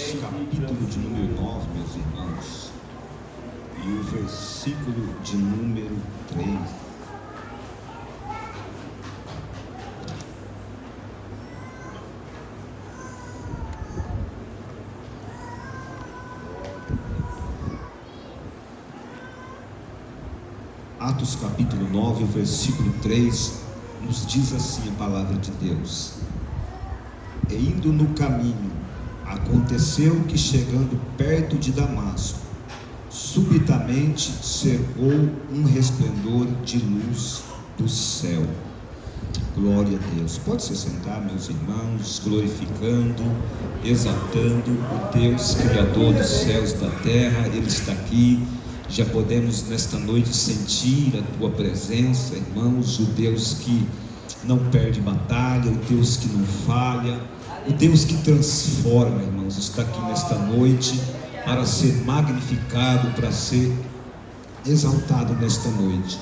Atos, capítulo de número 9, meus irmãos, e o versículo de número 3. Atos capítulo 9, o versículo 3, nos diz assim a palavra de Deus: E indo no caminho, aconteceu que chegando perto de Damasco, subitamente cercou um resplendor de luz do céu. Glória a Deus. Pode se sentar, meus irmãos, glorificando, exaltando o Deus Criador dos céus e da terra. Ele está aqui. Já podemos nesta noite sentir a tua presença, irmãos, o Deus que não perde batalha, o Deus que não falha, o Deus que transforma, irmãos, está aqui nesta noite para ser magnificado, para ser exaltado nesta noite.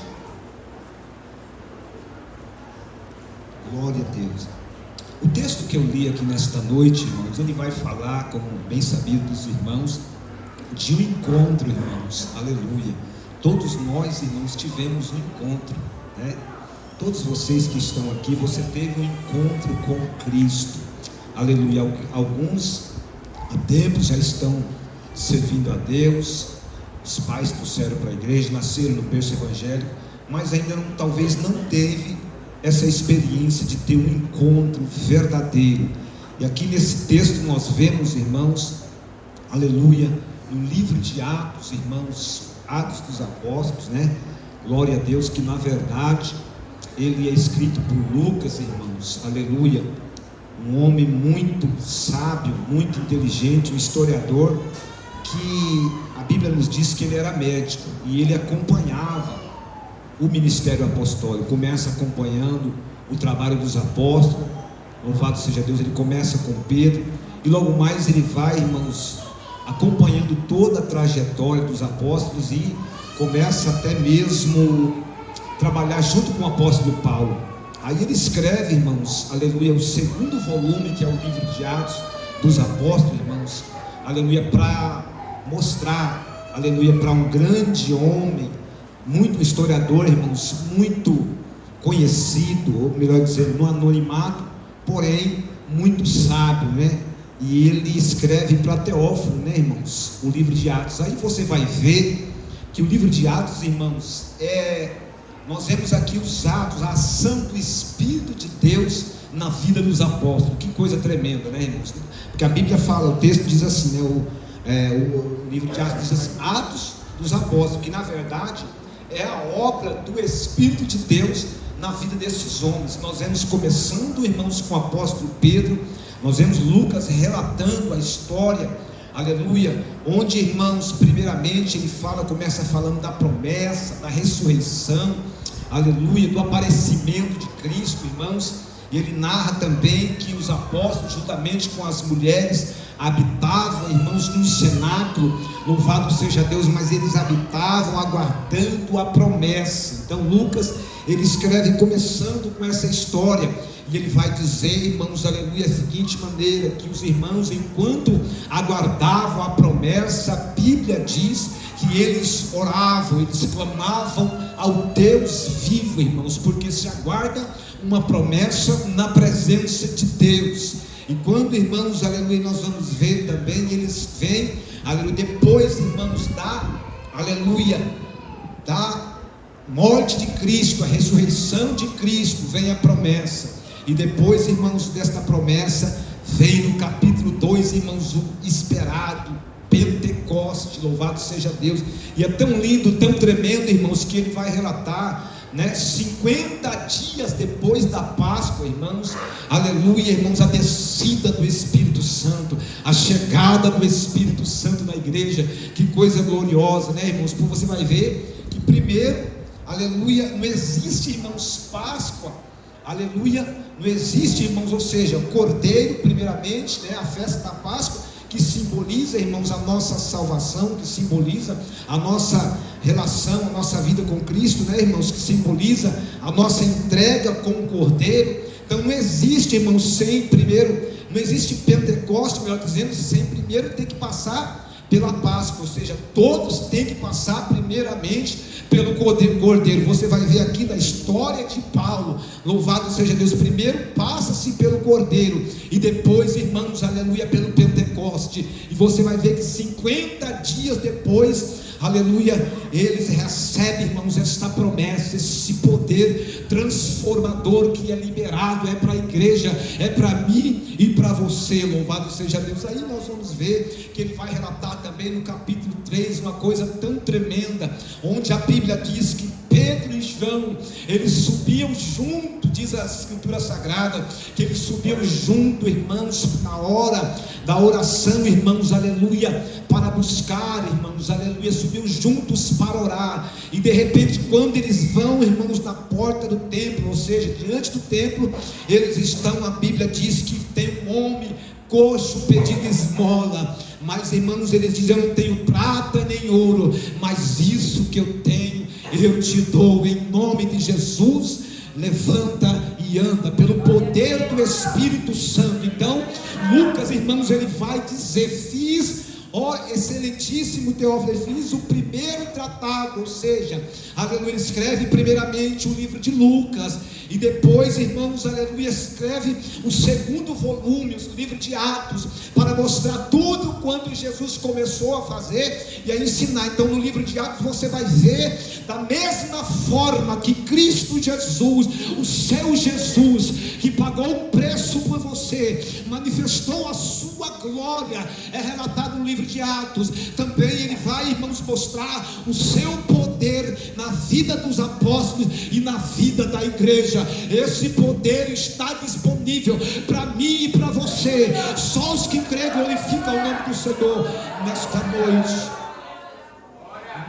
Glória a Deus. O texto que eu li aqui nesta noite, irmãos, ele vai falar, como bem sabido dos irmãos, de um encontro, irmãos, aleluia. Todos nós, irmãos, tivemos um encontro, né? Todos vocês que estão aqui, você teve um encontro com Cristo, aleluia. Alguns há tempo já estão servindo a Deus, os pais trouxeram para a igreja, nasceram no berço evangélico, mas ainda talvez não teve essa experiência de ter um encontro verdadeiro. E aqui nesse texto nós vemos, irmãos, aleluia, no livro de Atos, irmãos, Atos dos Apóstolos, né? Glória a Deus, que na verdade ele é escrito por Lucas, irmãos, aleluia, um homem muito sábio, muito inteligente, um historiador, que a Bíblia nos diz que ele era médico e ele acompanhava o ministério apostólico. Começa acompanhando o trabalho dos apóstolos, louvado seja Deus. Ele começa com Pedro e logo mais ele vai, irmãos, acompanhando toda a trajetória dos apóstolos e começa até mesmo trabalhar junto com o apóstolo Paulo. Aí ele escreve, irmãos, aleluia, o segundo volume, que é o livro de Atos dos Apóstolos, irmãos, aleluia, para mostrar, aleluia, para um grande homem, muito historiador, irmãos, muito conhecido, ou melhor dizendo, no anonimato, porém muito sábio, né? E ele escreve para Teófilo, né, irmãos, o livro de Atos. Aí você vai ver que o livro de Atos, irmãos, nós vemos aqui os atos, a ação do Espírito de Deus na vida dos apóstolos. Que coisa tremenda, né, irmãos? Porque a Bíblia fala, o texto diz assim, né, o livro de Atos diz assim, Atos dos Apóstolos, que na verdade é a obra do Espírito de Deus na vida desses homens. Nós vemos começando, irmãos, com o apóstolo Pedro. Nós vemos Lucas relatando a história, aleluia, onde, irmãos, primeiramente ele começa falando da promessa, da ressurreição, aleluia, do aparecimento de Cristo, irmãos. E ele narra também que os apóstolos, juntamente com as mulheres, habitavam, irmãos, num cenáculo, louvado seja Deus, mas eles habitavam aguardando a promessa. Então Lucas, ele escreve começando com essa história, e ele vai dizer, irmãos, aleluia, a seguinte maneira, que os irmãos, enquanto aguardavam a promessa, a Bíblia diz que eles oravam, eles clamavam ao Deus vivo, irmãos, porque se aguarda uma promessa na presença de Deus. E quando, irmãos, aleluia, nós vamos ver também, eles vêm, aleluia, depois, irmãos, da morte de Cristo, a ressurreição de Cristo, vem a promessa. E depois, irmãos, desta promessa, vem no capítulo 2, irmãos, o esperado Pentecoste, louvado seja Deus. E é tão lindo, tão tremendo, irmãos, que ele vai relatar, né, 50 dias depois da Páscoa, irmãos, aleluia, irmãos, a descida do Espírito Santo, a chegada do Espírito Santo na igreja. Que coisa gloriosa, né, irmãos? Porque você vai ver que primeiro, aleluia, não existe, irmãos, Páscoa, aleluia, não existe, irmãos, ou seja, o Cordeiro, primeiramente, né, a festa da Páscoa, que simboliza, irmãos, a nossa salvação, que simboliza a nossa relação, a nossa vida com Cristo, né, irmãos, que simboliza a nossa entrega com o Cordeiro. Então não existe, irmãos, sem primeiro, Não existe Pentecoste, melhor dizendo, sem primeiro ter que passar pela Páscoa, ou seja, todos têm que passar primeiramente pelo Cordeiro. Você vai ver aqui da história de Paulo, louvado seja Deus, primeiro passa-se pelo Cordeiro, e depois, irmãos, aleluia, pelo Pentecoste, e você vai ver que 50 dias depois, aleluia, eles recebem, irmãos, esta promessa, esse poder transformador que é liberado, é para a igreja, é para mim e para você, louvado seja Deus. Aí nós vamos ver que ele vai relatar também no capítulo 3 uma coisa tão tremenda, onde a Bíblia diz que Pedro e João, eles subiam junto, diz a Escritura Sagrada, que eles subiam junto, irmãos, na hora da oração, irmãos, aleluia, para buscar, irmãos, aleluia, subiam juntos para orar, e de repente, quando eles vão, irmãos, na porta do templo, ou seja, diante do templo, eles estão, a Bíblia diz que tem um homem coxo pedindo esmola, mas, irmãos, eles dizem: eu não tenho prata nem ouro, mas isso que eu tenho, eu te dou, em nome de Jesus, levanta e anda, pelo poder do Espírito Santo. Então, Lucas, irmãos, ele vai dizer: fiz, ó excelentíssimo Teófilo, fiz o primeiro tratado, ou seja, aleluia, ele escreve primeiramente o livro de Lucas, e depois, irmãos, aleluia, escreve o segundo volume, o livro de Atos, para mostrar tudo quanto Jesus começou a fazer e a ensinar. Então, no livro de Atos você vai ver, da mesma forma que Cristo Jesus, o seu Jesus, que pagou um preço por você, manifestou a sua glória, é relatado no livro de Atos. Também ele vai, irmãos, mostrar o seu poder na vida dos apóstolos e na vida da igreja. Esse poder está disponível para mim e para você. Só os que creem glorificam o nome do Senhor nesta noite.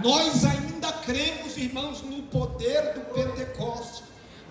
Nós ainda cremos, irmãos, no poder do Pentecoste.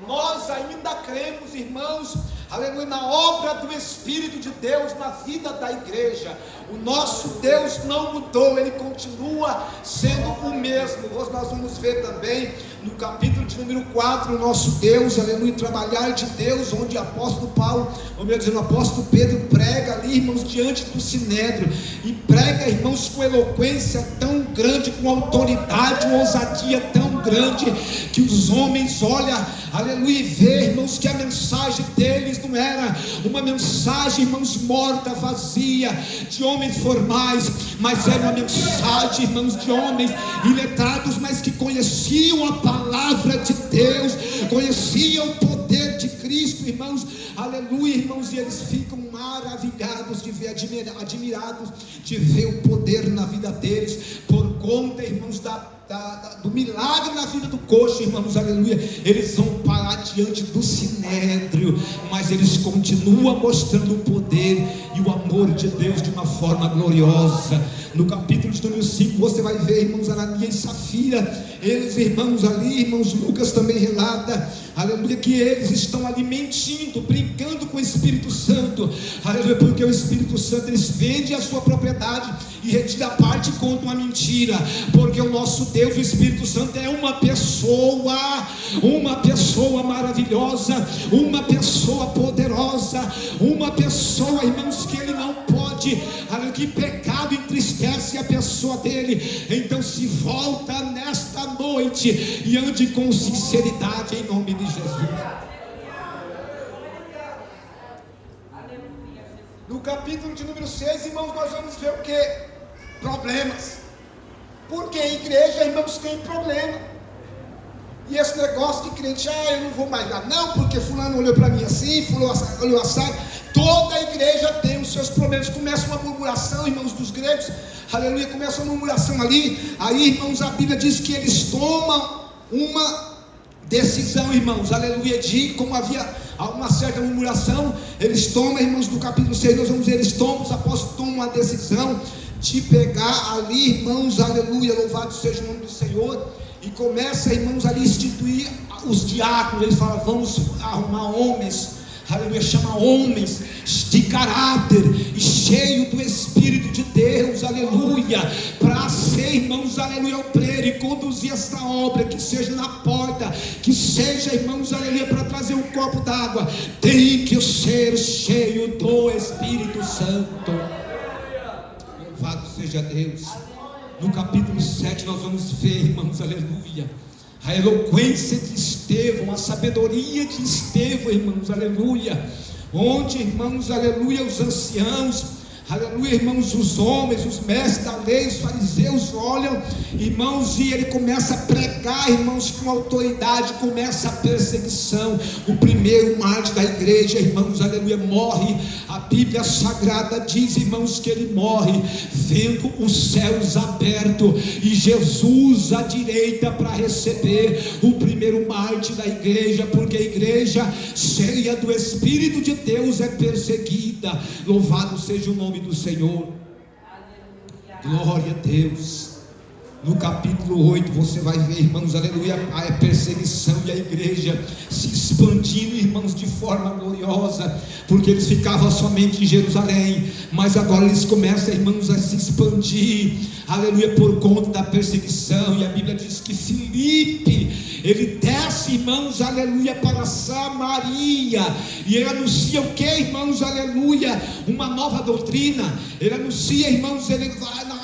Nós ainda cremos, irmãos, aleluia, na obra do Espírito de Deus na vida da igreja. O nosso Deus não mudou, ele continua sendo o mesmo. Nós vamos ver também no capítulo de número 4, o nosso Deus, aleluia, trabalhar de Deus, onde o apóstolo Paulo, ou melhor dizendo, o apóstolo Pedro prega ali, irmãos, diante do Sinédrio, e prega, irmãos, com eloquência tão grande, com autoridade, uma ousadia tão grande, que os homens olham, aleluia, e vê, irmãos, que a mensagem deles não era uma mensagem, irmãos, morta, vazia, de homens formais, mas era uma mensagem, irmãos, de homens iletrados, mas que conheciam a palavra de Deus, conheciam o poder de Cristo, irmãos, aleluia, irmãos, e eles ficam maravilhados de ver, admirados de ver o poder na vida deles, por conta, irmãos, do milagre na vida do coxo, irmãos, aleluia. Eles vão parar diante do Sinédrio, mas eles continuam mostrando o poder e o amor de Deus de uma forma gloriosa. No capítulo de número 5 você vai ver, irmãos, Ananias e Safira, eles, irmãos, ali, irmãos, Lucas também relata, aleluia, que eles estão ali mentindo, brincando com o Espírito Santo, aleluia, porque o Espírito Santo, eles vendem a sua propriedade e retira a parte e conta uma mentira, porque o nosso Deus, o Espírito Santo, é uma pessoa maravilhosa, uma pessoa poderosa, uma pessoa, irmãos, que ele não pode, aleluia, que pecado entristece a pessoa dele. Então se volta nesta noite e ande com sinceridade em nome de Jesus. No capítulo de número 6, irmãos, nós vamos ver o que? Problemas. Porque a igreja, irmãos, tem problema. E esse negócio de crente, eu não vou mais lá, não, porque fulano olhou para mim assim, fulano olhou assado. Toda a igreja tem os seus problemas. Começa uma murmuração, irmãos, dos gregos, aleluia, começa uma murmuração ali. Aí, irmãos, a Bíblia diz que eles tomam uma decisão, irmãos, aleluia, como havia uma certa murmuração, eles tomam, irmãos, do capítulo 6, nós vamos ver, eles tomam, os apóstolos tomam uma decisão de pegar ali, irmãos, aleluia, louvado seja o nome do Senhor, e começa, irmãos, ali instituir os diáconos. Eles falam: vamos arrumar homens, aleluia, chama homens de caráter e cheio do Espírito de Deus, aleluia, para ser ser, irmãos, aleluia, obreiro e conduzir essa obra, que seja na porta, que seja, irmãos, aleluia, para trazer um copo d'água, tem que ser cheio do Espírito Santo. Louvado seja Deus. No capítulo 7 nós vamos ver, irmãos, aleluia, a eloquência de Estevão, a sabedoria de Estevão, irmãos, aleluia, onde, irmãos, aleluia, os anciãos, aleluia, irmãos, os homens, os mestres da lei, os fariseus olham, irmãos, e ele começa a pregar, irmãos, com autoridade, começa a perseguição. O primeiro mártir da igreja, irmãos, aleluia, morre. A Bíblia Sagrada diz, irmãos, que ele morre vendo os céus abertos e Jesus à direita para receber o primeiro mártir da igreja, porque a igreja cheia do Espírito de Deus é perseguida. Louvado seja o nome do Senhor. Glória a Deus. No capítulo 8 você vai ver, irmãos, aleluia, a perseguição e a igreja se expandindo, irmãos, de forma gloriosa, porque eles ficavam somente em Jerusalém, mas agora eles começam, irmãos, a se expandir, aleluia, por conta da perseguição. E a Bíblia diz que Filipe, ele desce, irmãos, aleluia, para Samaria, e ele anuncia o que, irmãos, aleluia? Uma nova doutrina. Ele anuncia, irmãos,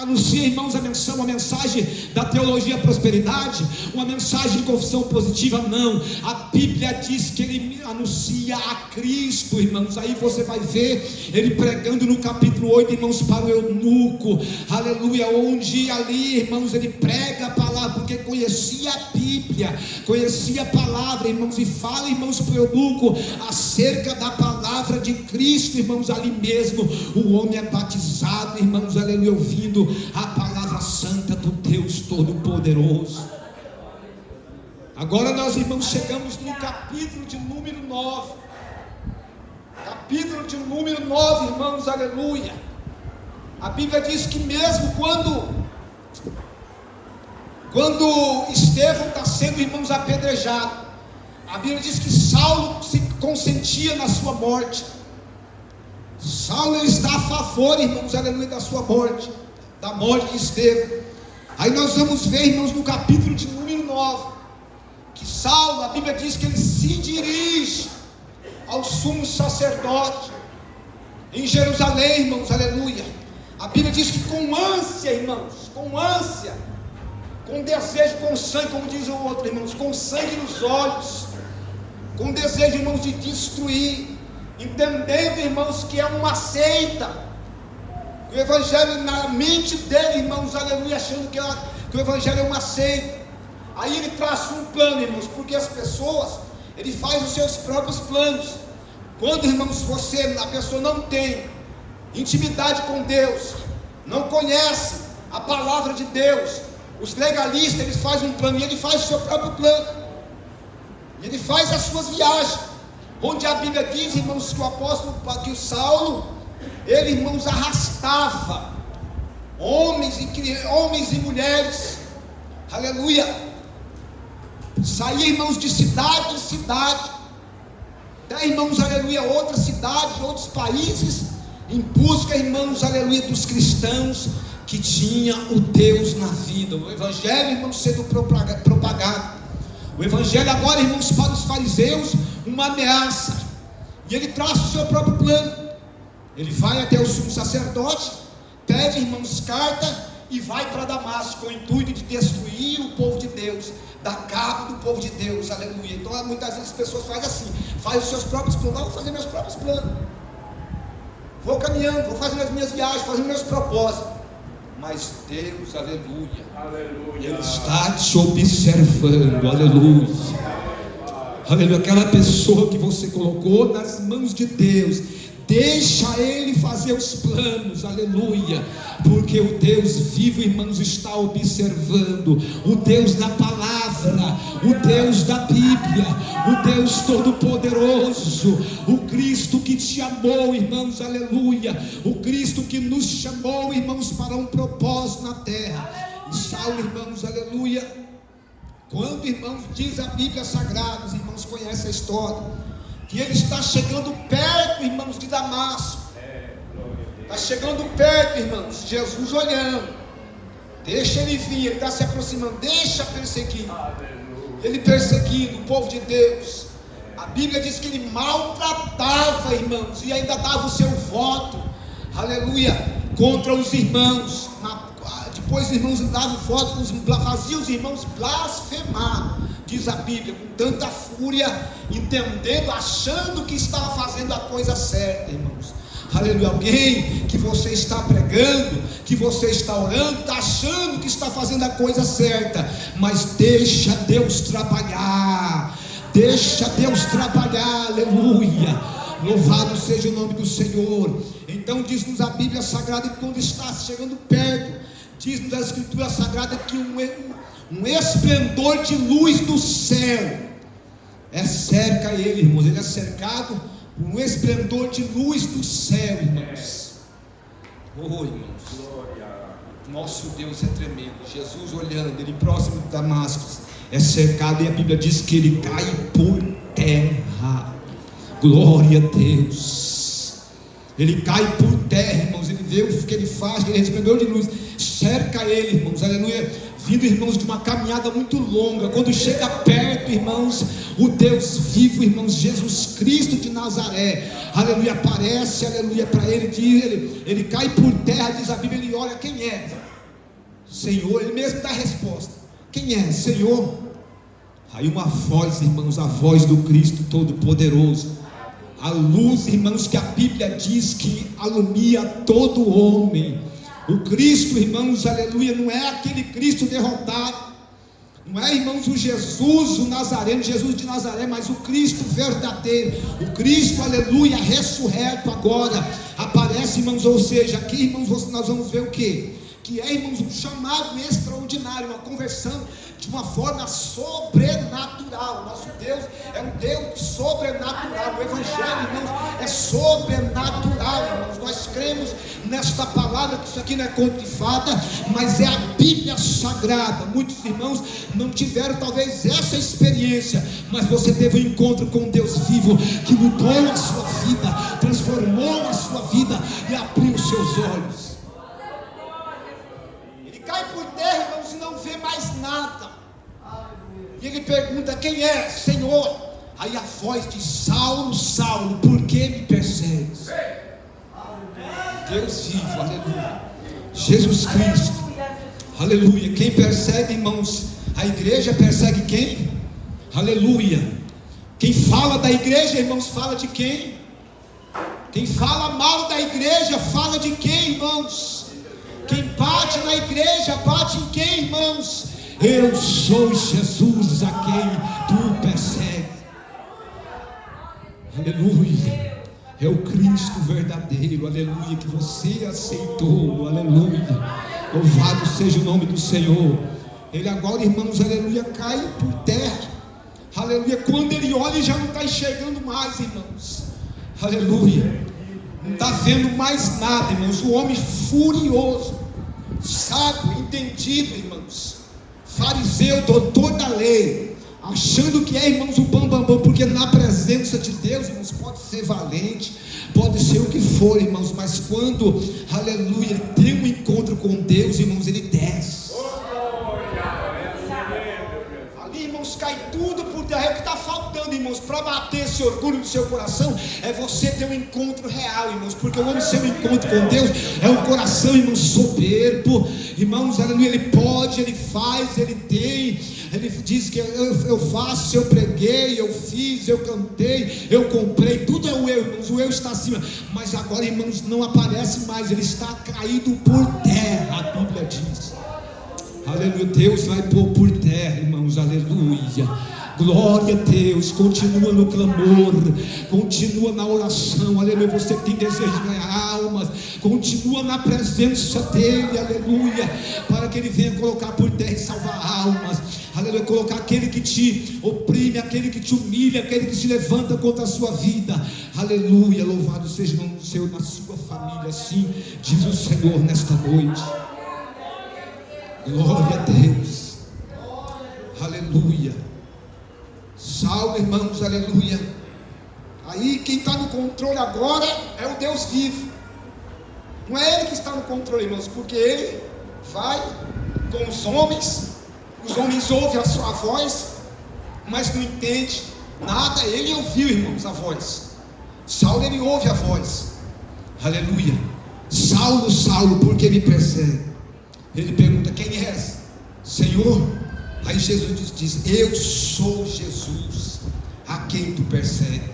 anuncia, irmãos, uma mensagem da teologia prosperidade, uma mensagem de confissão positiva. Não, a Bíblia diz que ele anuncia a Cristo, irmãos. Aí você vai ver ele pregando no capítulo 8, irmãos, para o eunuco, aleluia, onde ali, irmãos, ele prega a palavra, porque conhecia a Bíblia, conhecia a palavra, irmãos, e fala, irmãos, para o eunuco acerca da palavra de Cristo, irmãos. Ali mesmo o homem é batizado, irmãos, aleluia, ouvindo a palavra santa do Deus Todo-Poderoso. Agora nós, irmãos, chegamos no capítulo de número 9. Capítulo de número 9, irmãos, aleluia. A Bíblia diz que mesmo quando Estevão está sendo, irmãos, apedrejado, a Bíblia diz que Saulo se consentia na sua morte. Saulo está a favor, irmãos, aleluia, da sua morte, da morte de Estevão. Aí nós vamos ver, irmãos, no capítulo de número 9, que Saulo, a Bíblia diz que ele se dirige ao sumo sacerdote em Jerusalém, irmãos, aleluia. A Bíblia diz que com ânsia, irmãos, com ânsia, com desejo, com sangue, como diz o outro, irmãos, com sangue nos olhos, com desejo, irmãos, de destruir, entendendo, irmãos, que é uma seita, o evangelho na mente dele, irmãos, aleluia, achando que o evangelho é uma seita. Aí ele traça um plano, irmãos, porque as pessoas, ele faz os seus próprios planos. Quando, irmãos, a pessoa não tem intimidade com Deus, não conhece a palavra de Deus, os legalistas, eles fazem um plano, e ele faz o seu próprio plano, ele faz as suas viagens, onde a Bíblia diz, irmãos, que o apóstolo, que o Saulo, ele, irmãos, arrastava homens e mulheres, aleluia, saía, irmãos, de cidade em cidade, até, irmãos, aleluia, outras cidades, outros países, em busca, irmãos, aleluia, dos cristãos que tinha o Deus na vida. O evangelho, irmãos, sendo propagado. O evangelho agora, irmãos, para os fariseus, uma ameaça. E ele traça o seu próprio plano. Ele vai até o sumo sacerdote, pede, irmãos, carta, e vai para Damasco, com o intuito de destruir o povo de Deus, dar cabo do povo de Deus, aleluia. Então muitas vezes as pessoas fazem assim, fazem os seus próprios planos. Vou fazer meus próprios planos, vou caminhando, vou fazendo as minhas viagens, fazendo meus propósitos. Mas Deus, aleluia, aleluia, Ele está te observando, aleluia, aleluia. Aquela pessoa que você colocou nas mãos de Deus, deixa Ele fazer os planos, aleluia, porque o Deus vivo, irmãos, está observando, o Deus da palavra, o Deus da Bíblia, o Deus todo-poderoso, o Cristo que te amou, irmãos, aleluia, o Cristo que nos chamou, irmãos, para um propósito na terra. E Saulo, irmãos, aleluia, quando, irmãos, diz a Bíblia Sagrada, os irmãos conhecem a história, que ele está chegando perto, irmãos, de Damasco. Está chegando perto, irmãos, Jesus olhando. Deixa ele vir, ele está se aproximando, deixa perseguir. Ele perseguindo o povo de Deus. A Bíblia diz que ele maltratava, irmãos, e ainda dava o seu voto, aleluia, contra os irmãos. Depois os irmãos davam voto, faziam os irmãos blasfemar, diz a Bíblia, com tanta fúria, entendendo, achando que estava fazendo a coisa certa, irmãos. Aleluia. Alguém que você está pregando, que você está orando, está achando que está fazendo a coisa certa, mas deixa Deus trabalhar, deixa Deus trabalhar, aleluia, louvado seja o nome do Senhor. Então diz-nos a Bíblia Sagrada que quando está chegando perto, diz-nos a Escritura Sagrada que um esplendor de luz do céu cerca ele, irmãos. Ele é cercado por um esplendor de luz do céu, irmãos. Oh, irmãos, nosso Deus é tremendo. Jesus olhando, ele próximo de Damasco, é cercado, e a Bíblia diz que ele cai por terra. Glória a Deus. Ele cai por terra, irmãos. Ele vê o que ele faz, ele esplendor de luz cerca ele, irmãos, aleluia. Vindo, irmãos, de uma caminhada muito longa, quando chega perto, irmãos, o Deus vivo, irmãos, Jesus Cristo de Nazaré, aleluia, aparece, aleluia, para ele, ele cai por terra, diz a Bíblia, ele olha, quem é? Senhor, ele mesmo dá a resposta, quem é? Senhor. Aí uma voz, irmãos, a voz do Cristo Todo-Poderoso, a luz, irmãos, que a Bíblia diz que alumia todo homem. O Cristo, irmãos, aleluia, não é aquele Cristo derrotado, não é, irmãos, o Jesus, o Nazareno, Jesus de Nazaré, mas o Cristo verdadeiro, o Cristo, aleluia, ressurreto agora, aparece, irmãos, ou seja, aqui, irmãos, nós vamos ver o que? Que é, irmãos, um chamado extraordinário, uma conversão de uma forma sobrenatural. Nosso Deus é um Deus sobrenatural. O Evangelho, irmãos, é sobrenatural, irmãos. Nós cremos nesta palavra, que isso aqui não é conto de fada, mas é a Bíblia Sagrada. Muitos irmãos não tiveram talvez essa experiência, mas você teve um encontro com Deus vivo, que mudou a sua vida, transformou a sua vida e abriu os seus olhos. Cai por terra, irmãos, e não vê mais nada. E ele pergunta, quem é? Senhor. Aí a voz de Saulo, Saulo, por que me persegues? Deus vivo, aleluia. Jesus Cristo, aleluia. Quem persegue, irmãos, a igreja persegue quem? Aleluia. Quem fala da igreja, irmãos, fala de quem? Quem fala mal da igreja, fala de quem, irmãos? Quem bate na igreja, bate em quem, irmãos? Eu sou Jesus a quem tu persegues. Aleluia. É o Cristo verdadeiro, aleluia, que você aceitou, aleluia. Louvado seja o nome do Senhor. Ele agora, irmãos, aleluia, cai por terra, aleluia. Quando ele olha, ele já não está enxergando mais, irmãos, aleluia. Não está vendo mais nada, irmãos. O homem furioso, sábio, entendido, irmãos, fariseu, doutor da lei, achando que é, irmãos, o bambambam, porque na presença de Deus, irmãos, pode ser valente, pode ser o que for, irmãos, mas quando, aleluia, tem um encontro com Deus, irmãos, ele desce. Ali, irmãos, cai tudo por terra. É o que está faltando, irmãos, para bater esse orgulho no seu coração, é você ter um encontro real, irmãos, porque o homem sem um encontro com Deus é um coração, irmãos, soberbo, irmãos, aleluia. Ele pode, ele faz, ele tem, ele diz que eu faço, eu preguei, eu fiz, eu cantei, eu comprei, tudo é o eu, irmãos, o eu está acima, mas agora, irmãos, não aparece mais, ele está caído por terra, a Bíblia diz, aleluia. Deus vai pôr por terra, irmãos, aleluia. Glória a Deus. Continua no clamor, continua na oração, aleluia. Você tem desejo de ganhar almas, continua na presença dele, aleluia, para que ele venha colocar por terra e salvar almas, aleluia. Colocar aquele que te oprime, aquele que te humilha, aquele que se levanta contra a sua vida, aleluia. Louvado seja o nome do Senhor na sua família, assim diz o Senhor nesta noite. Glória a Deus, aleluia. Salve, irmãos, aleluia. Aí quem está no controle agora é o Deus vivo. Não é ele que está no controle, irmãos, porque ele vai com os homens ouvem a sua voz, mas não entende nada. Ele ouviu, irmãos, a voz. Saulo, ele ouve a voz. Aleluia. Saulo, Saulo, por que me persegue? Ele pergunta: quem és, Senhor? Aí Jesus diz: eu sou Jesus, a quem tu persegue.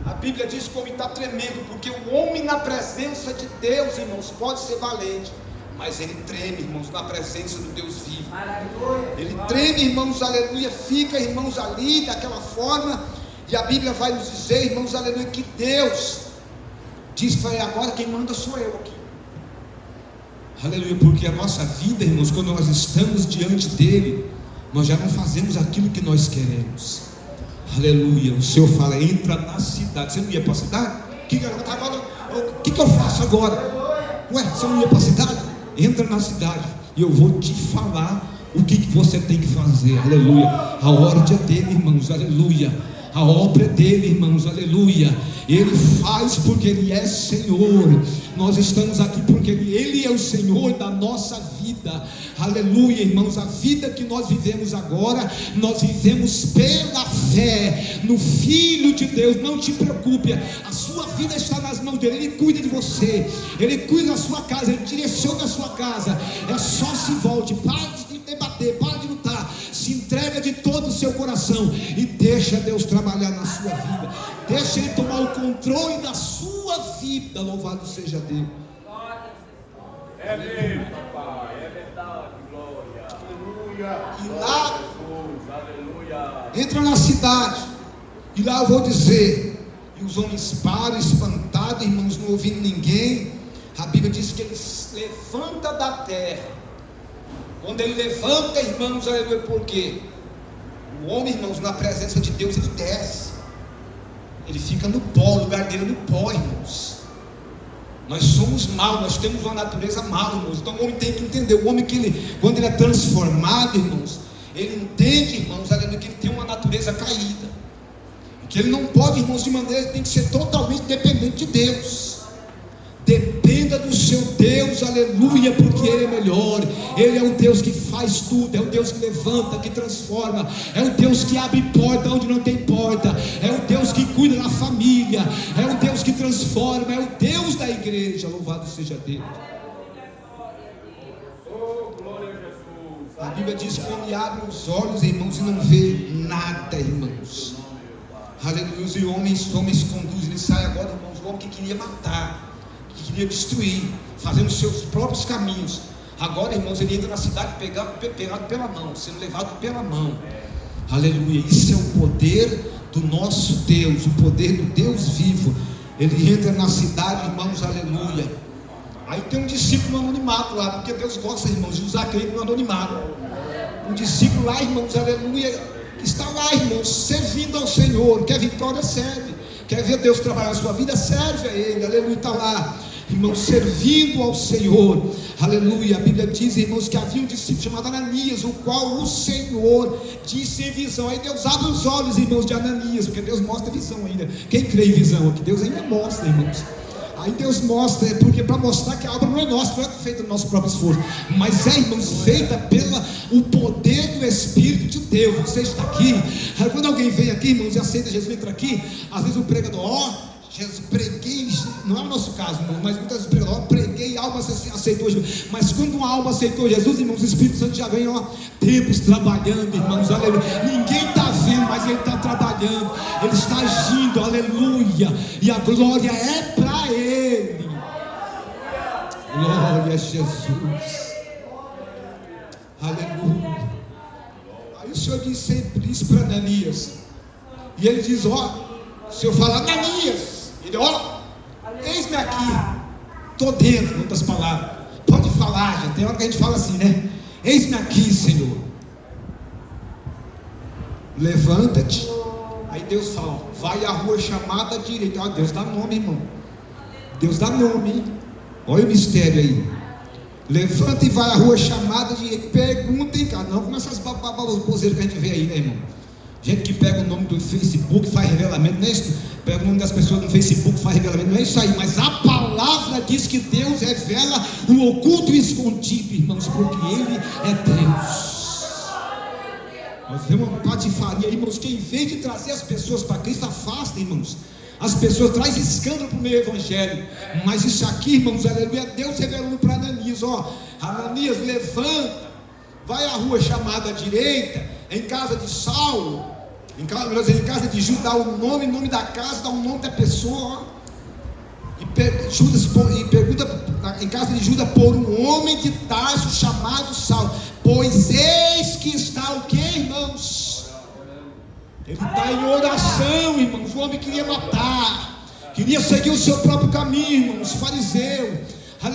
A Bíblia diz como está tremendo, porque o homem na presença de Deus, irmãos, pode ser valente, mas ele treme, irmãos, na presença do Deus vivo. Ele treme, irmãos, aleluia, fica, irmãos, ali daquela forma. E a Bíblia vai nos dizer, irmãos, aleluia, que Deus diz: foi agora quem manda sou eu aqui. Aleluia, porque a nossa vida, irmãos, quando nós estamos diante dele, nós já não fazemos aquilo que nós queremos. Aleluia. O Senhor fala: entra na cidade. Você não ia para a cidade? O que eu faço agora? Ué, você não ia para a cidade? Entra na cidade e eu vou te falar o que você tem que fazer. Aleluia. A ordem é dele, irmãos. Aleluia. A obra é dele, irmãos, aleluia. Ele faz porque ele é Senhor. Nós estamos aqui porque ele é o Senhor da nossa vida. Aleluia, irmãos. A vida que nós vivemos agora, nós vivemos pela fé no Filho de Deus. Não te preocupe, a sua vida está nas mãos dele. Ele cuida de você, ele cuida da sua casa, ele direciona a sua casa. É só se volte, pare de debater, pare de lutar, se entrega de todo o seu coração e deixa Deus trabalhar na sua vida. Deixa ele tomar o controle da sua vida. Louvado seja Deus. É mesmo, papai, é verdade, glória. Aleluia. E lá, Jesus, aleluia. entra na cidade, e lá eu vou dizer, e os homens param espantados, irmãos, não ouvindo ninguém. A Bíblia diz que ele levanta da terra. Quando ele levanta, irmãos, aleluia, por quê? O homem, irmãos, na presença de Deus, ele desce, ele fica no pó, o lugar dele é no pó, irmãos. Nós somos maus, nós temos uma natureza má, irmãos. Então o homem tem que entender, o homem que ele, quando ele é transformado, irmãos, ele entende, irmãos, aleluia, que ele tem uma natureza caída, que ele não pode, irmãos, de maneira, tem que ser totalmente dependente de Deus. Dependa do seu Deus, aleluia, porque ele é melhor. Ele é o Deus que faz tudo, é o Deus que levanta, que transforma, é o Deus que abre porta onde não tem porta, é o Deus que cuida da família, é o Deus que transforma, é o Deus da igreja. Louvado seja Deus. Oh, glória a Jesus. A Bíblia diz que ele abre os olhos, irmãos, e não vê nada, irmãos. Aleluia. Os homens conduzem, ele sai agora, irmãos, o homem que queria matar, que queria destruir, fazendo seus próprios caminhos. Agora, irmãos, ele entra na cidade pegado pela mão, sendo levado pela mão. Aleluia. Isso é o poder do nosso Deus, o poder do Deus vivo. Ele entra na cidade, irmãos, aleluia. Aí tem um discípulo no anonimato lá, porque Deus gosta, irmãos, de usar aquele no anonimato. Um discípulo lá, irmãos, aleluia, que está lá, irmãos, servindo ao Senhor. Quer vitória, serve. Quer ver Deus trabalhar a sua vida, serve a Ele. Aleluia, está lá, irmãos, servindo ao Senhor. Aleluia. A Bíblia diz, irmãos, que havia um discípulo chamado Ananias, o qual o Senhor disse em visão. Aí Deus abre os olhos, irmãos, de Ananias, porque Deus mostra visão ainda. Quem crê em visão aqui? Deus ainda mostra, irmãos. Aí Deus mostra, porque para mostrar que a obra não é nossa, não é feita no nosso próprio esforço, mas é, irmãos, feita pelo o poder do Espírito de Deus. Você está aqui. Aí quando alguém vem aqui, irmãos, e aceita Jesus, entra aqui, às vezes o pregador, Jesus, preguei, não é o nosso caso, irmãos, mas muitas vezes o pregador, preguei, a alma aceitou Jesus. Mas quando uma alma aceitou Jesus, irmãos, o Espírito Santo já vem, tempos trabalhando, irmãos, aleluia. Ninguém está vendo, mas Ele está trabalhando, Ele está agindo, aleluia. E a glória é para Ele. Glória a Jesus. Aleluia. Aí o Senhor diz sempre isso para Ananias. E ele diz, o Senhor fala, Ananias. Ele, eis-me aqui. Estou dentro, em outras palavras. Pode falar, já tem hora que a gente fala assim, né? Eis-me aqui, Senhor. Levanta-te. Aí Deus fala, vai à rua chamada direita. Deus dá nome, irmão. Deus dá nome, hein? Olha o mistério aí. Levanta e vai à rua chamada direita. Perguntem, cara, não com essas baboseiras que a gente vê aí, né, irmão? Gente que pega o nome do Facebook, faz revelamento, não é isso? Pega o nome das pessoas no Facebook, faz revelamento, não é isso aí. Mas a palavra diz que Deus revela o oculto e escondido, irmãos, porque Ele é Deus. Nós vemos uma patifaria, irmãos, que em vez de trazer as pessoas para Cristo, afasta, irmãos. As pessoas trazem escândalo para o meio evangelho. Mas isso aqui, irmãos, aleluia, Deus revelou para Ananias, ó. Ananias, levanta, vai à rua chamada à direita, em casa de Saulo, em casa de Judas, dá o nome da casa, dá o nome da pessoa, ó. E pergunta em casa de Judas por um homem de Tarso chamado Saulo, pois eis que está o que, irmãos? Ele está em oração, irmãos. O homem queria matar, queria seguir o seu próprio caminho, irmãos, fariseu,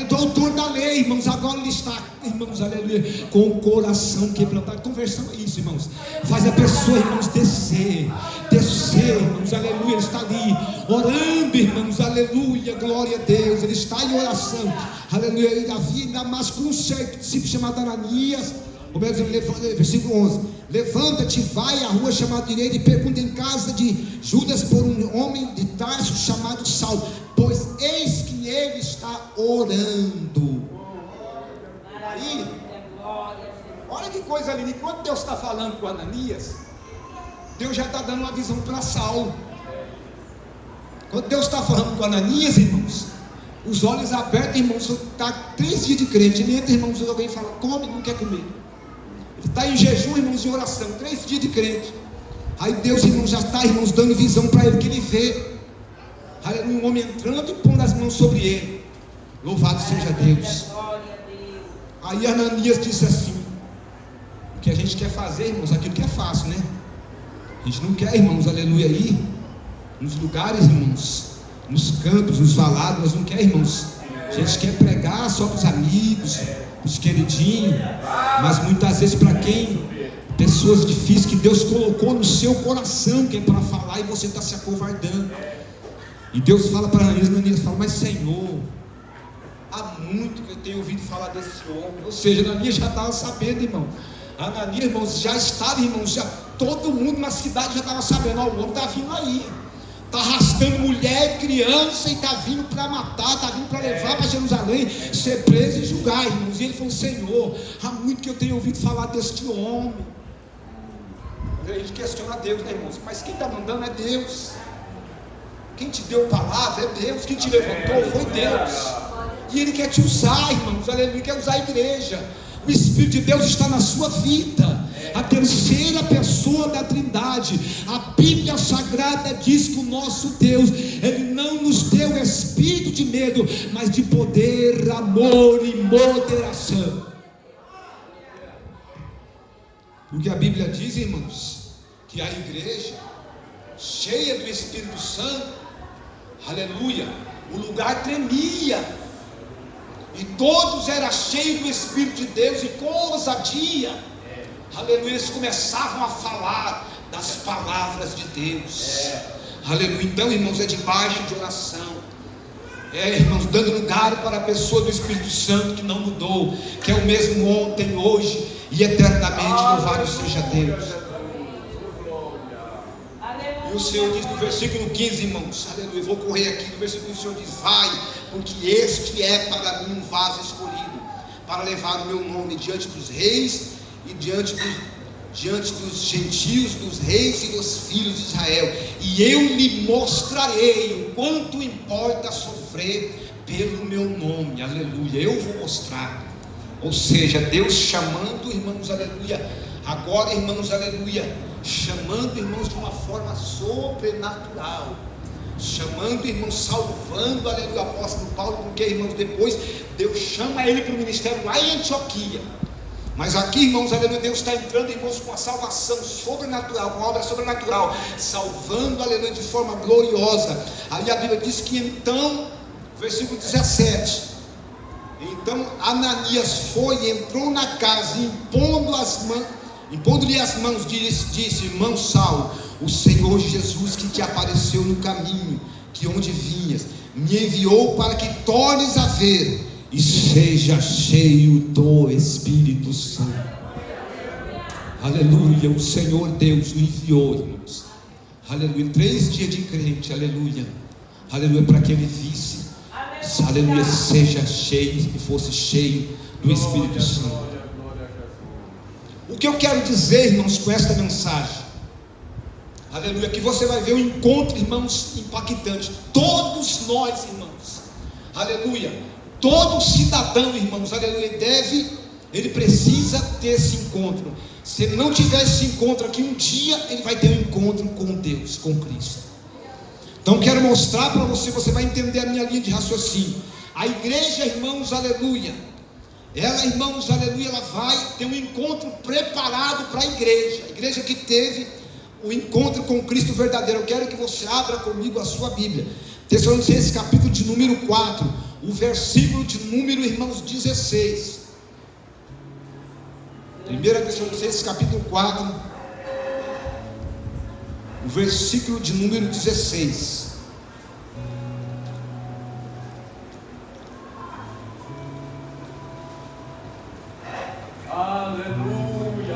doutor da lei, irmãos. Agora ele está, irmãos, aleluia, com o coração quebrantado. Conversão é isso, irmãos, faz a pessoa, irmãos, descer, irmãos, aleluia. Ele está ali orando, irmãos, aleluia, glória a Deus. Ele está em oração, aleluia. Ele havia em Damasco um certo discípulo chamado Ananias. Versículo 11: levanta-te, vai à rua chamada direita e pergunta em casa de Judas por um homem de Tarso chamado Saulo, pois eis que ele está orando. Aí, olha que coisa linda. Enquanto Deus está falando com Ananias, Deus já está dando uma visão para Saulo. Quando Deus está falando com Ananias, irmãos, os olhos abertos, irmãos, está 3 dias de crente. Ele entra, irmãos, alguém fala, come, não quer comer. Ele está em jejum, irmãos, em oração, 3 dias de crente. Aí Deus, irmãos, já está, irmãos, dando visão para ele, que ele vê um homem entrando e pondo as mãos sobre ele. Louvado seja Deus. Aí Ananias disse assim: o que a gente quer fazer, irmãos, aquilo que é fácil, né? A gente não quer, irmãos, aleluia, ir nos lugares, irmãos, nos campos, nos valados. Nós não quer, irmãos, a gente quer pregar só para os amigos, os queridinhos, mas muitas vezes para quem, pessoas difíceis que Deus colocou no seu coração, que é para falar, e você está se acovardando. E Deus fala para Ananias, fala, mas Senhor, há muito que eu tenho ouvido falar desse homem. Ou seja, Ananias já estava sabendo, irmão. Ananias, irmãos, já estava, irmãos, já todo mundo na cidade já estava sabendo, ó, o homem está vindo aí, está arrastando mulher, criança, e está vindo para matar, está vindo para levar para Jerusalém, ser preso e julgar, irmãos. E ele falou, Senhor, há muito que eu tenho ouvido falar deste homem. A gente questiona Deus, né, irmãos? Mas quem está mandando é Deus. Quem te deu palavra é Deus. Quem te levantou foi Deus. E Ele quer te usar, irmãos, aleluia, quer usar a igreja. O Espírito de Deus está na sua vida, a terceira pessoa da Trindade. A Bíblia Sagrada diz que o nosso Deus, Ele não nos deu espírito de medo, mas de poder, amor e moderação. Porque a Bíblia diz, irmãos, que a igreja cheia do Espírito Santo, aleluia, o lugar tremia, e todos eram cheios do Espírito de Deus, e com ousadia, aleluia, eles começavam a falar das palavras de Deus, aleluia. Então, irmãos, é debaixo de oração, irmãos, dando lugar para a pessoa do Espírito Santo que não mudou, que é o mesmo ontem, hoje e eternamente. Louvado seja Deus. E o Senhor diz no versículo 15, irmãos, aleluia, vou correr aqui, no versículo 15 o Senhor diz, vai, porque este é para mim um vaso escolhido, para levar o meu nome diante dos reis e diante dos gentios, dos reis e dos filhos de Israel, e eu lhe mostrarei o quanto importa sofrer pelo meu nome, aleluia, eu vou mostrar. Ou seja, Deus chamando, irmãos, aleluia, agora, irmãos, aleluia, chamando, irmãos, de uma forma sobrenatural, chamando, irmãos, salvando, aleluia, o apóstolo Paulo, porque, irmãos, depois Deus chama ele para o ministério lá em Antioquia. Mas aqui, irmãos, aleluia, Deus está entrando, irmãos, com a salvação sobrenatural, uma obra sobrenatural, salvando, aleluia, de forma gloriosa. Aí a Bíblia diz que então, versículo 17, então Ananias foi e entrou na casa, e impondo-lhe as mãos, disse, irmão Saulo, o Senhor Jesus que te apareceu no caminho, que onde vinhas, me enviou para que tornes a ver, e seja cheio do Espírito Santo. Aleluia, o Senhor Deus o enviou, irmãos. Aleluia, 3 dias de crente, aleluia. Aleluia, para que ele visse, aleluia, seja cheio, que fosse cheio do Espírito Santo. O que eu quero dizer, irmãos, com esta mensagem, aleluia, que você vai ver um encontro, irmãos, impactante. Todos nós, irmãos, aleluia, todo cidadão, irmãos, aleluia, ele precisa ter esse encontro. Se ele não tiver esse encontro aqui, um dia ele vai ter um encontro com Deus, com Cristo. Então quero mostrar para você, você vai entender a minha linha de raciocínio. A igreja, irmãos, aleluia, ela, irmãos, aleluia, ela vai ter um encontro preparado para a igreja que teve o encontro com Cristo verdadeiro. Eu quero que você abra comigo a sua Bíblia, Tessalonicenses capítulo de número 4, o versículo de número, irmãos, 16. 1 Tessalonicenses capítulo 4, o versículo de número 16. Aleluia,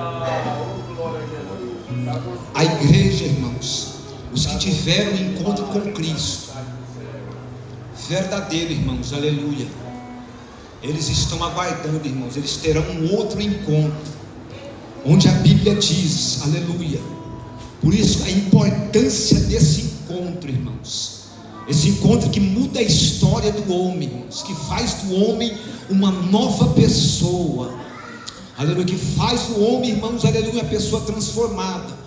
oh, glória a Jesus. A igreja, irmãos, os que tiveram encontro com Cristo verdadeiro, irmãos, aleluia, eles estão aguardando, irmãos, eles terão um outro encontro, onde a Bíblia diz, aleluia. Por isso a importância desse encontro, irmãos, esse encontro que muda a história do homem, irmãos, que faz do homem uma nova pessoa, aleluia, que faz o homem, irmãos, aleluia, uma pessoa transformada,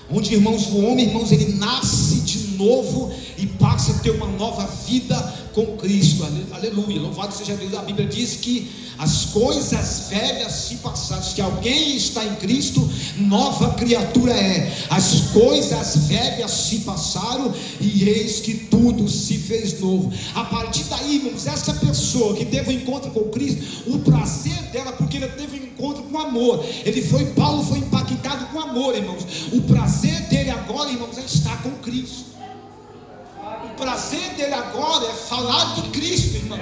onde, irmãos, o homem, irmãos, ele nasce de novo e passa a ter uma nova vida com Cristo, aleluia, louvado seja Deus. A Bíblia diz que as coisas velhas se passaram. Se alguém está em Cristo, nova criatura é. As coisas velhas se passaram e eis que tudo se fez novo. A partir daí, irmãos, essa pessoa que teve um encontro com Cristo, o prazer dela, porque ele teve um encontro com amor, Paulo foi impactado com amor, irmãos. O prazer dele agora, irmãos, é estar com Cristo. O prazer dele agora é falar de Cristo, irmãos.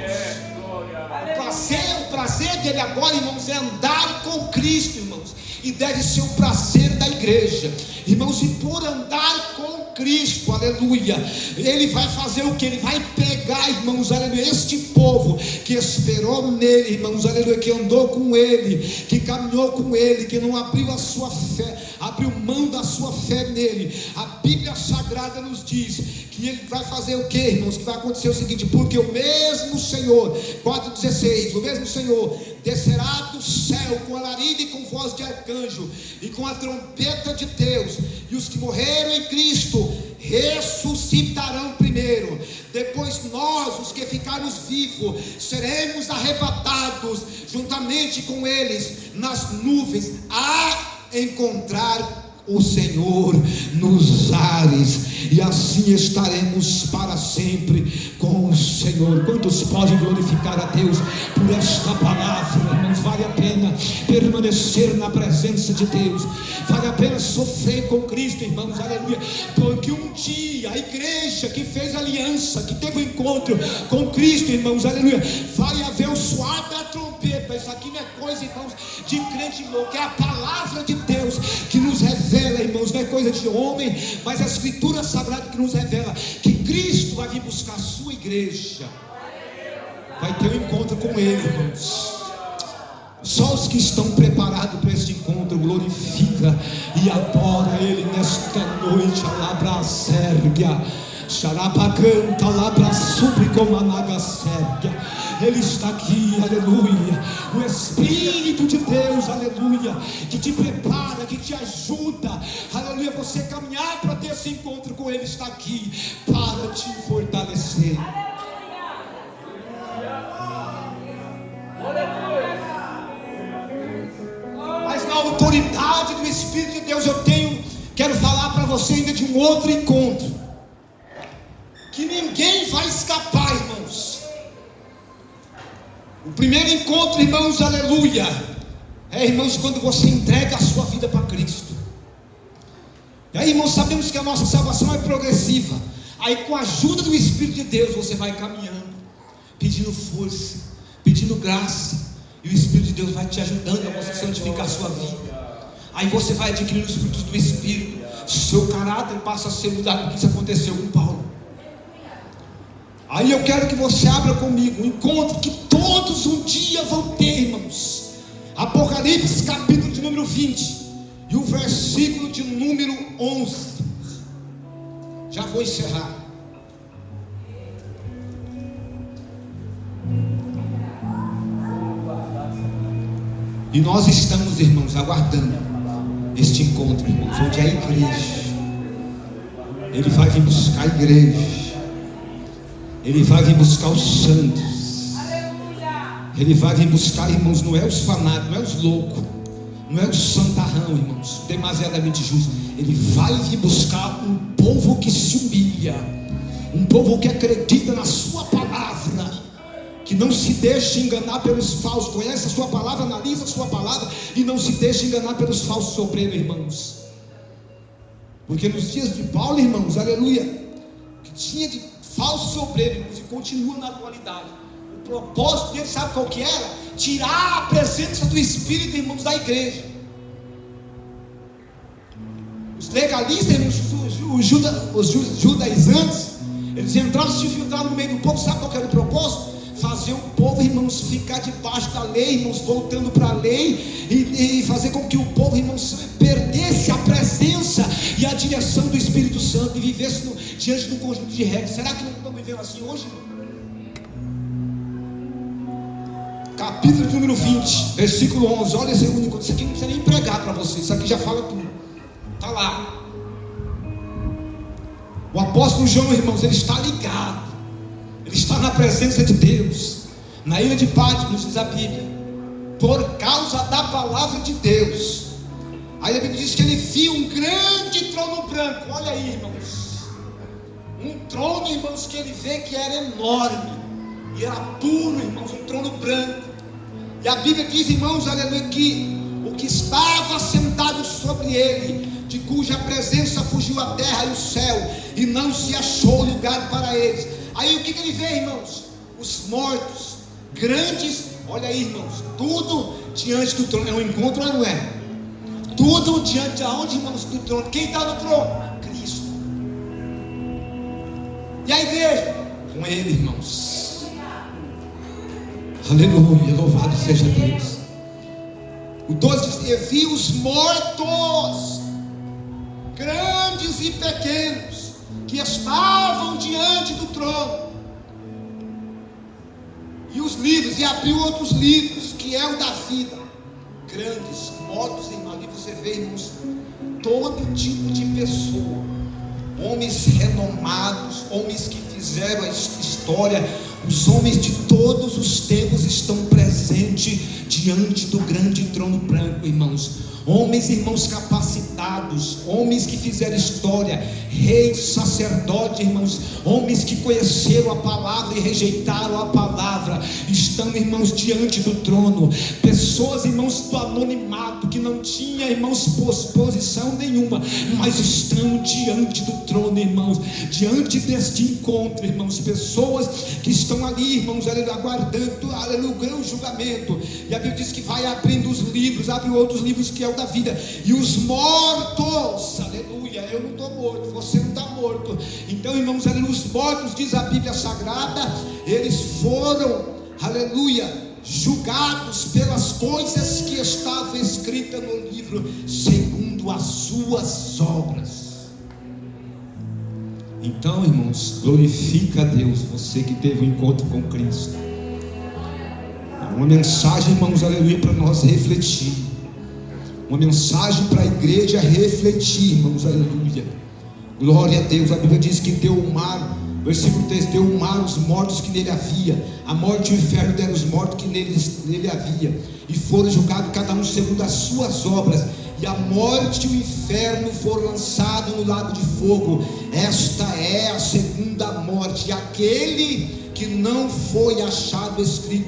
O prazer dele agora, irmãos, é andar com Cristo, irmãos. E deve ser o prazer da igreja, irmãos. E por andar com Cristo, aleluia, ele vai fazer o que? Ele vai pegar, irmãos, aleluia, este povo que esperou nele, irmãos, aleluia, que andou com ele, que caminhou com ele, que não abriu a sua fé, abriu mão da sua fé nele. A Bíblia Sagrada nos diz que ele vai fazer o que, irmãos? Que vai acontecer o seguinte: porque o mesmo Senhor, 4,16, o mesmo Senhor descerá do céu com alarido e com voz de arcanjo e com a trombeta de Deus, e os que morreram em Cristo ressuscitarão primeiro. Depois nós, os que ficarmos vivos, seremos arrebatados juntamente com eles nas nuvens, a encontrar o Senhor nos ares, e assim estaremos para sempre com o Senhor. Quantos podem glorificar a Deus por esta palavra, irmãos? Vale a pena permanecer na presença de Deus, vale a pena sofrer com Cristo, irmãos, aleluia, porque um dia a igreja que fez aliança, que teve um encontro com Cristo, irmãos, aleluia, vai haver o soar da trombeta. Isso aqui não é coisa, irmãos, de crente louco, é a palavra de Deus que nos revela, irmãos, não é coisa de homem, mas a Escritura Sagrada que nos revela que Cristo vai vir buscar a sua igreja, vai ter um encontro com Ele, irmãos. Só os que estão preparados para este encontro glorifica e adora Ele nesta noite. Alabra sérgia, xarapa canta, alabra súplica, managa sérgia. Ele está aqui, aleluia. O Espírito de Deus, aleluia, que te prepara, que te ajuda, aleluia, você caminhar para ter esse encontro com Ele, está aqui para te fortalecer. Mas na autoridade do Espírito de Deus, quero falar para você ainda de um outro encontro, que ninguém vai escapar, irmãos. O primeiro encontro, irmãos, aleluia, irmãos, quando você entrega a sua vida para Cristo. E aí, irmãos, sabemos que a nossa salvação é progressiva. Aí, com a ajuda do Espírito de Deus, você vai caminhando, pedindo força, pedindo graça, e o Espírito de Deus vai te ajudando a você santificar a sua vida. Aí você vai adquirir os frutos do Espírito. Seu caráter passa a ser mudado, porque isso aconteceu com Paulo. Aí eu quero que você abra comigo um encontro que todos um dia vão ter, irmãos. Apocalipse, capítulo de número 20 e o versículo de número 11. Já vou encerrar. E nós estamos, irmãos, aguardando este encontro, irmãos, onde a igreja, ele vai vir buscar a igreja. Ele vai vir buscar os santos. Ele vai vir buscar, irmãos, não é os fanáticos, não é os loucos, não é os santarrão, irmãos, demasiadamente justos. Ele vai vir buscar um povo que se humilha, um povo que acredita na sua palavra, que não se deixa enganar pelos falsos. Conhece a sua palavra, analisa a sua palavra e não se deixa enganar pelos falsos obreiros, irmãos. Porque nos dias de Paulo, irmãos, aleluia, que tinha de falsos obreiros, e continua na atualidade. O propósito dele, sabe qual que era? Tirar a presença do Espírito, irmãos, da igreja. Os legalistas, irmãos, os judaizantes, eles entraram, se infiltraram no meio do povo. Sabe qual que era o propósito? Fazer o povo, irmãos, ficar debaixo da lei, irmãos, voltando para a lei, e fazer com que o povo, irmãos, perdesse a presença e a direção do Espírito Santo, e vivesse diante de um conjunto de regras. Será que não estamos vivendo assim hoje? Capítulo número 20, versículo 11. Olha esse único. Isso aqui não precisa nem pregar para você, isso aqui já fala tudo. Está lá. O apóstolo João, irmãos, ele está ligado. Ele está na presença de Deus, na ilha de Patmos, diz a Bíblia, por causa da palavra de Deus. Aí a Bíblia diz que ele viu um grande trono branco. Olha aí, irmãos, um trono, irmãos, que ele vê que era enorme, e era puro, irmãos, um trono branco. E a Bíblia diz, irmãos, aleluia, que o que estava sentado sobre ele, de cuja presença fugiu a terra e o céu, e não se achou lugar para eles. Aí o que ele vê, irmãos? Os mortos, grandes, olha aí, irmãos, tudo diante do trono. É um encontro, não é? Tudo diante de onde, irmãos? Do trono. Quem está no trono? Cristo. E a igreja? Com ele, irmãos. Aleluia, louvado seja Deus. O 12 diz: eu vi os mortos, grandes e pequenos, que estavam diante do trono, e os livros, e abriu outros livros, que é o da vida. Grandes, mortos, irmãos, ali você vê, irmãos, todo tipo de pessoa, homens renomados, homens que fizeram a história, os homens de todos os tempos estão presentes diante do grande trono branco, irmãos. Homens, irmãos, capacitados, homens que fizeram história, reis, sacerdotes, irmãos, homens que conheceram a palavra e rejeitaram a palavra, estão, irmãos, diante do trono. Pessoas, irmãos, do anonimato, que não tinha, irmãos, posição nenhuma, mas estão diante do trono, irmãos, diante deste encontro, irmãos. Pessoas que estão ali, irmãos, aguardando, aleluia, o grande julgamento. E a Bíblia diz que vai abrindo os livros, abre outros livros, que é o da vida. E os mortos, aleluia, eu não estou morto, você não está morto. Então, irmãos, aleluia, os mortos, diz a Bíblia Sagrada, eles foram, aleluia, julgados pelas coisas que estavam escritas no livro, segundo as suas obras. Então, irmãos, glorifica a Deus, você que teve um encontro com Cristo. Uma mensagem, irmãos, aleluia, para nós refletir. Uma mensagem para a igreja refletir, irmãos, aleluia. Glória a Deus. A Bíblia diz que deu o mar, versículo 3, deu o mar os mortos que nele havia, a morte e o inferno deram os mortos que nele havia, e foram julgados cada um segundo as suas obras, e a morte e o inferno foram lançados no lago de fogo. Esta é a segunda morte, e aquele que não foi achado escrito